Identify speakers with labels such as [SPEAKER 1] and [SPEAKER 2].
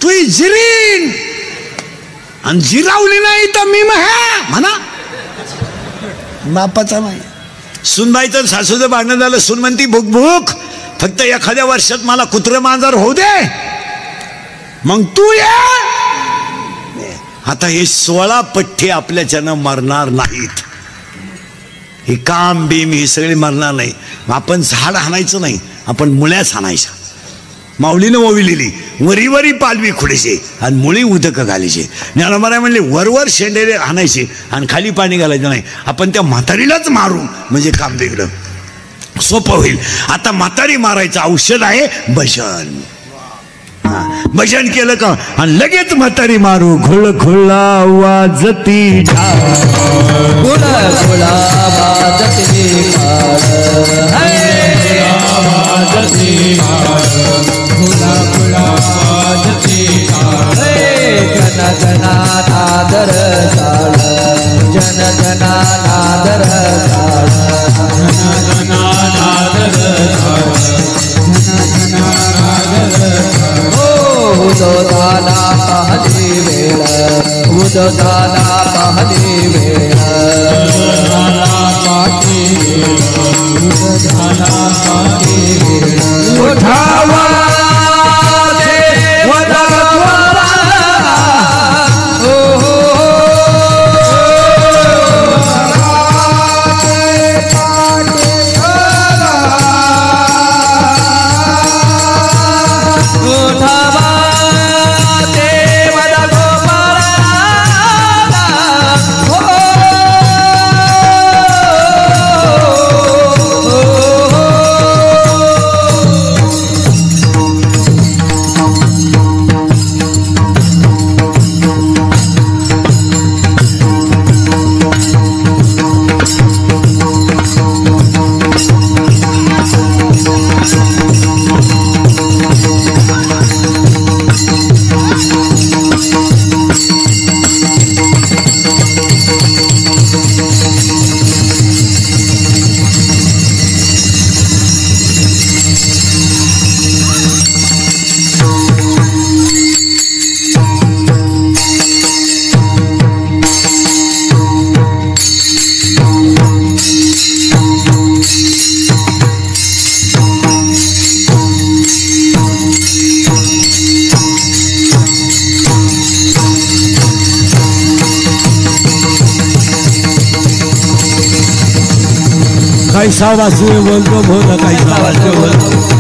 [SPEAKER 1] तू जिरीन आणि जिरावली नाही तर मी म्हणा बापाचा नाही. सुनबाईचं सासूचं भांडण झालं. सून म्हणती भूक भूक फक्त एखाद्या वर्षात मला कुत्र मांजर होऊ दे मग तू ये. आता हे 16 पठ्ठे आपल्याच्यानं मरणार नाहीत. हे काम बीम ही सगळी मरणार नाही. आपण झाड हाणायचं नाही, आपण मुळ्याच हाणायच्या. माऊलीनं ओविलेली वरी वरी पालवी खुडायचे आणि मुळी उदक घालायचे. ज्ञानोबा म्हणले वरवर शेंडेले हाणायचे आणि खाली पाणी घालायचं नाही. आपण त्या म्हातारीलाच मारू म्हणजे काम बिघडं सोपं होईल. आता म्हातारी मारायचं औषध आहे भजन. भजन केलं का आणि लगेच म्हातारी मारू. खुळ खुळा वाजती
[SPEAKER 2] खुळ खुळा वाजती खुळा खुळा वाजती जन जना नादर साळ जन जना नादर साळ जन जना नादर साळ जन जना नादर उदोदाना पहली वेळ उदोदाना पहली वेळ उदोदाना पाठी वेळ उदोदाना पाठी वेळ उठावा
[SPEAKER 1] कैसा वासुदेव बोलतो बोल कैसा वासुदेव बोलतो.